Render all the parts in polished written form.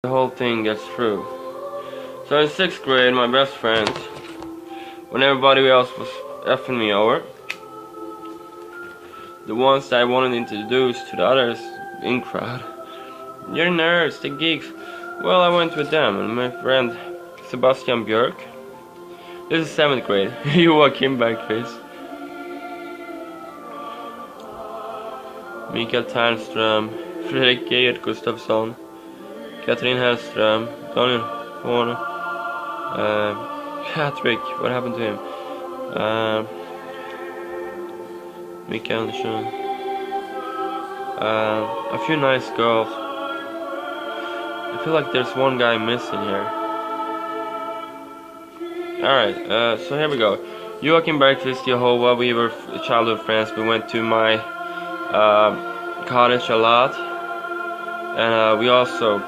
the whole thing gets through. So in 6th grade, my best friends, when everybody else was effing me over, the ones that I wanted to introduce to the others in crowd, you're nerds, the geeks. Well, I went with them and my friend Sebastian Björk. This is 7th grade. Joakim Bergqvist, Mikael Ternström, Fredrik Geert Gustafsson, Katrin Hellström, Daniel Horn, Patrick, what happened to him? Mikael Andersson, a few nice girls. I feel like there's one guy missing here. Alright, so here we go. Joakim Bergqvist, Jehovah, we were childhood friends. We went to my cottage a lot. And we also,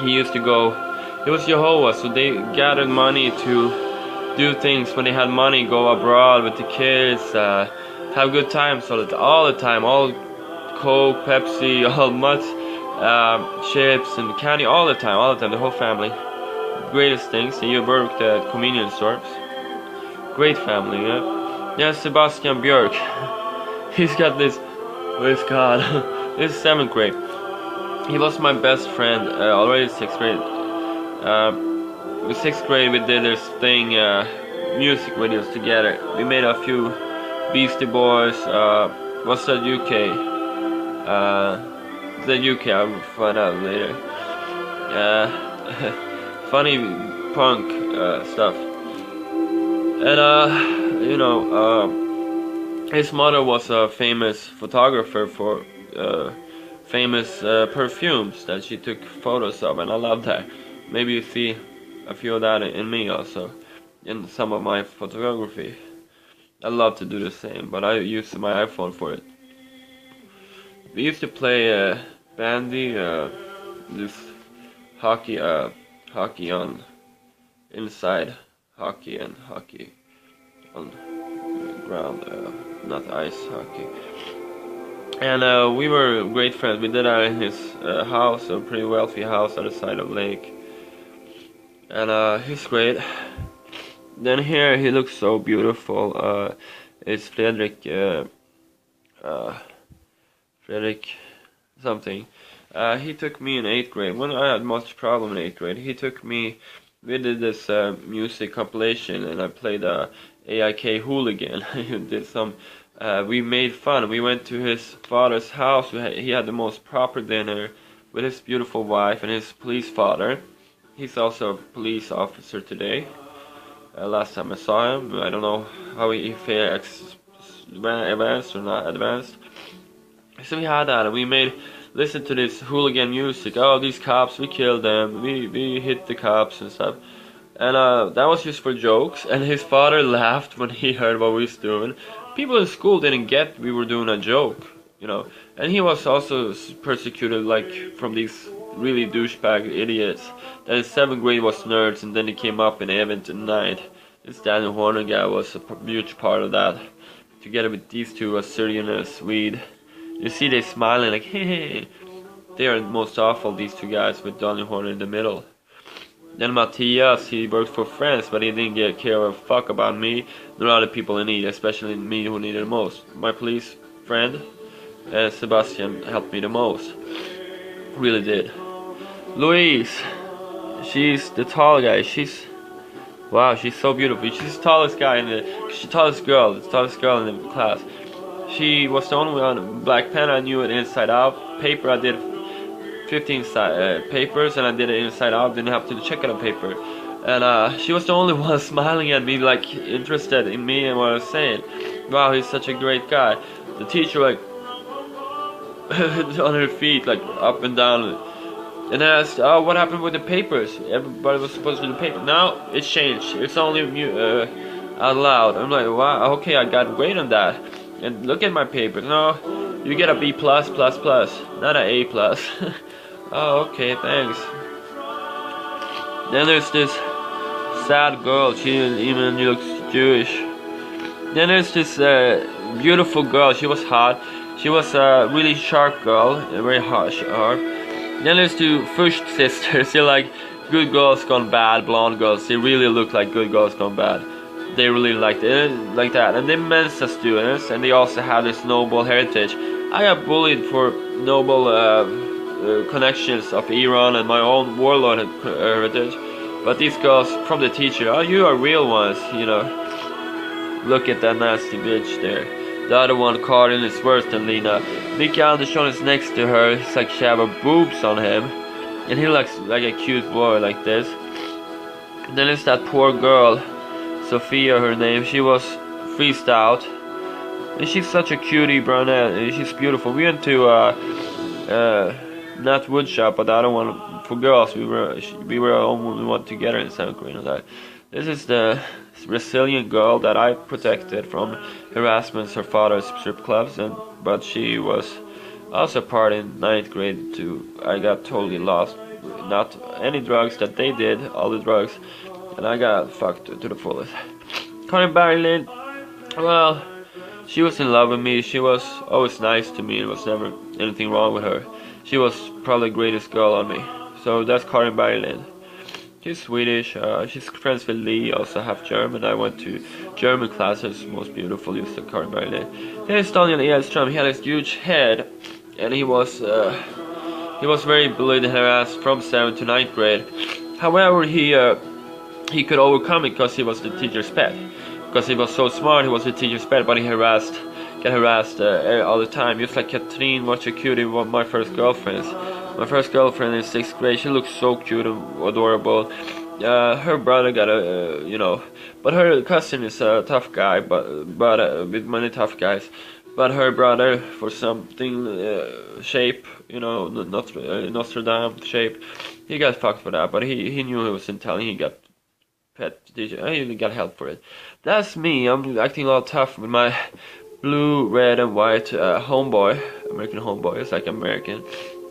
he used to go, he was Jehovah, so they gathered money to do things when they had money, go abroad with the kids, have good times all the time, all Coke, Pepsi, all nuts, chips and candy, all the time, the whole family. Greatest things. He worked at convenience stores. Great family, yeah. Yeah, Sebastian Björk. He's got this, this god. This is 7th grade. He was my best friend already 6th grade. In 6th grade we did this thing, music videos together. We made a few Beastie Boys, what's that UK? The UK, I'll find out later. Funny punk stuff. And you know, his mother was a famous photographer for famous perfumes that she took photos of, and I love that. Maybe you see a few of that in me also, in some of my photography. I love to do the same, but I use my iPhone for it. We used to play bandy, this hockey on inside, hockey on ground, not ice hockey. And we were great friends. We did that in his house, a pretty wealthy house at the side of the lake. And he's great. Then here he looks so beautiful. It's Fredrik something. He took me in 8th grade. When I had much problem in 8th grade, he took me. We did this music compilation, and I played AIK Hooligan. Did some. We made fun. We went to his father's house. He had the most proper dinner with his beautiful wife and his police father. He's also a police officer today. Last time I saw him, I don't know how he advanced or not advanced. So we had that, and we listen to this hooligan music. Oh, these cops, we killed them. We hit the cops and stuff. And that was just for jokes. And his father laughed when he heard what we was doing. People in school didn't get we were doing a joke, you know. And he was also persecuted, like, from these really douchebag idiots. That in 7th grade was nerds, and then he came up in 7th and 9th. This Daniel Horner guy was a huge part of that. Together with these two, a Syrian and a Swede. You see they smiling like, hey. They are most awful, these two guys, with Daniel Horner in the middle. Then Matthias, he worked for friends, but he didn't care a fuck about me, nor other people in need, especially me who needed the most. My police friend, Sebastian, helped me the most. Really did. Louise, she's the tall guy. Wow, she's so beautiful. She's the tallest guy she's the tallest girl in the class. She was the only one, Black pen, I knew it inside out. Paper, I did 15 papers, and I did it inside out, didn't have to check out a paper. And she was the only one smiling at me, like, interested in me and what I was saying. Wow, he's such a great guy. The teacher, like, on her feet, like, up and down. And I asked, oh, what happened with the papers? Everybody was supposed to do the paper. Now, it's changed. It's only out loud. I'm like, wow, okay, I got great on that. And look at my papers. No, you get a B++, not an A+. Oh, okay, thanks. Then there's this sad girl. She even looks Jewish. Then there's this beautiful girl. She was hot. She was a really sharp girl, very sharp. Then there's two first sisters. They're like good girls gone bad, blonde girls. They really look like good girls gone bad. They really like that. And they're Mensa students, and they also have this noble heritage. I got bullied for noble connections of Iran and my own warlord heritage. But these girls from the teacher, oh, you are real ones, you know. Look at that nasty bitch there. The other one, Karin, is worse than Lena. Mickey Andersson is next to her. It's like she have her boobs on him. And he looks like a cute boy like this. And then there's that poor girl, Sophia her name. She was freezed out. And she's such a cutie brunette. And she's beautiful. We went to not woodshop, but the other one for girls. We were only one together in 7th grade and that. This is the Brazilian girl that I protected from harassments her father's strip clubs, but she was also part in 9th grade too. I got totally lost. Not any drugs that they did, all the drugs, and I got fucked to the fullest. Karin Berglund, well, she was in love with me. She was always nice to me. There was never anything wrong with her. She was probably the greatest girl on me. So that's Karin Berglund. She's Swedish, she's friends with Lee, also half German. I went to German classes, most beautiful, used to Karin Berglund. Here's Daniel Edström. He had this huge head, and he was very bullied and harassed from 7th to 9th grade. However, he could overcome it because he was the teacher's pet. Because he was so smart, he was the teacher's pet, but he got harassed all the time. Just like Katrin, what a cutie, one of my first girlfriends. My first girlfriend in 6th grade, she looked so cute and adorable. Her brother got but her cousin is a tough guy, but with many tough guys. But her brother, for something shape, Notre Dame shape, he got fucked for that. But he knew he was intelligent. He got pet teacher. He got help for it. That's me. I'm acting all tough with my blue, red, and white homeboy, American homeboy. It's like American.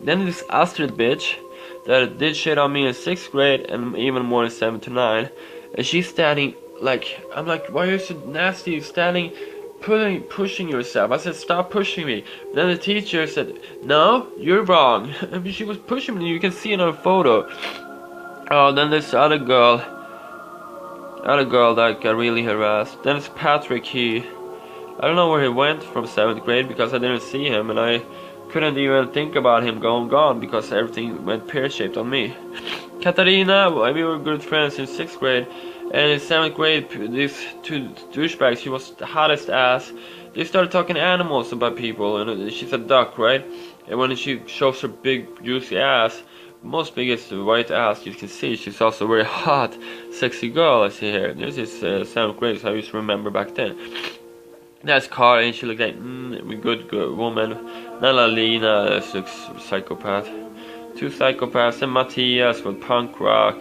Then this Astrid bitch that did shit on me in 6th grade and even more in 7 to 9, and she's standing like, I'm like, why are you so nasty? Standing, pushing yourself. I said, stop pushing me. Then the teacher said, no, you're wrong. I mean, she was pushing me. You can see it on a photo. Oh, then this other girl that got really harassed. Then it's Patrick. I don't know where he went from 7th grade because I didn't see him, and I couldn't even think about him gone because everything went pear-shaped on me. Katarina, we were good friends in 6th grade, and in 7th grade, these two douchebags, she was the hottest ass. They started talking animals about people, and she's a duck, right? And when she shows her big, juicy ass, most biggest white ass you can see, she's also a very hot, sexy girl, I see here. This is 7th grade, so I used to remember back then. That's Karin, she looked like a good woman. Nella Lena looks psychopath. Two psychopaths, and Matthias with punk rock,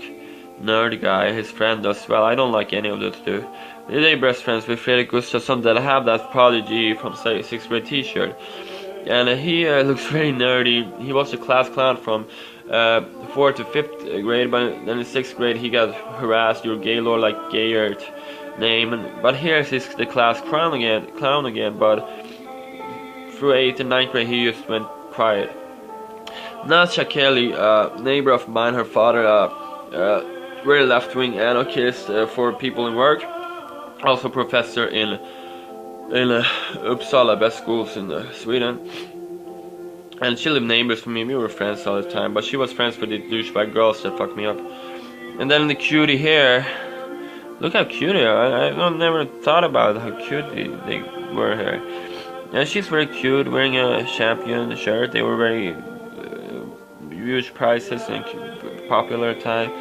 nerd guy, his friend as well. I don't like any of those two. They're best friends with Fredrik Gustafsson that have that Prodigy from 6th grade t-shirt. And he looks very nerdy. He was a class clown from 4th to 5th grade, but then in 6th grade he got harassed. You're Gaylord like Gayert name, but here's the class clown again, but through 8th and 9th grade he just went quiet. Nasha Kelly, neighbor of mine, her father very left-wing anarchist for people in work, also professor in Uppsala, best schools in Sweden, and she lived neighbors for me. We were friends all the time, but she was friends with the douchebag girls that fucked me up. And then the cutie here. Look how cute they are. I've never thought about how cute they were here. And she's very cute, wearing a champion shirt. They were very huge prices and popular time.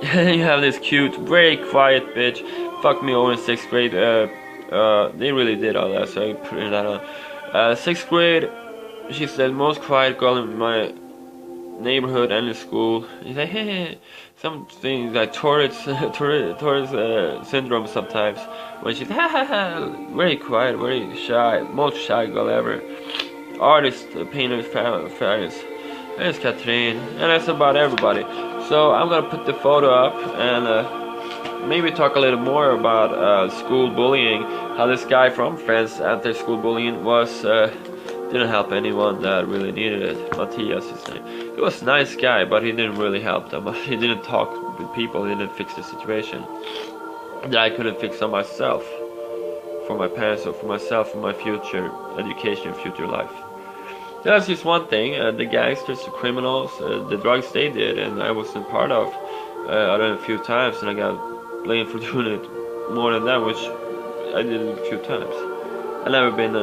You have this cute, very quiet bitch. Fucked me over in 6th grade. They really did all that, so I put that on. 6th grade, she's the most quiet girl in my neighborhood and in school. He's like, hey, some things like Tourette's syndrome sometimes. When she's very quiet, very shy, most shy girl ever. Artist, painter, fans. There's Katrin, and that's about everybody. So I'm gonna put the photo up and maybe talk a little more about school bullying. How this guy from France, anti-school bullying, was didn't help anyone that really needed it. Matthias, his name. He was a nice guy, but he didn't really help them. He didn't talk with people. He didn't fix the situation that I couldn't fix on myself, for my parents, or for myself, for my future education, future life. That's just one thing. The gangsters, the criminals, the drugs they did, and I wasn't part of. I done it a few times, and I got blamed for doing it more than that, which I did it a few times. I've never been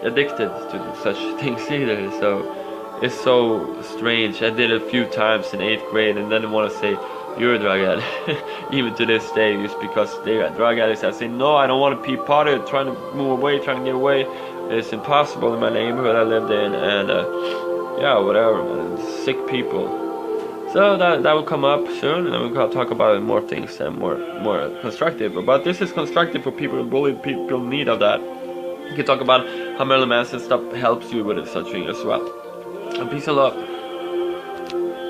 addicted to such things either, so it's so strange. I did it a few times in 8th grade, and then I want to say, you're a drug addict. Even to this day, just because they are drug addicts, I say, no, I don't want to be part of it, trying to move away, trying to get away. It's impossible in my neighborhood I lived in, and yeah, whatever, man. Sick people. So that will come up soon, and we're gonna talk about more things and more constructive. But this is constructive for people who bully people in need of that. You can talk about how Marilyn Manson stuff helps you with such thing as well. And peace and love.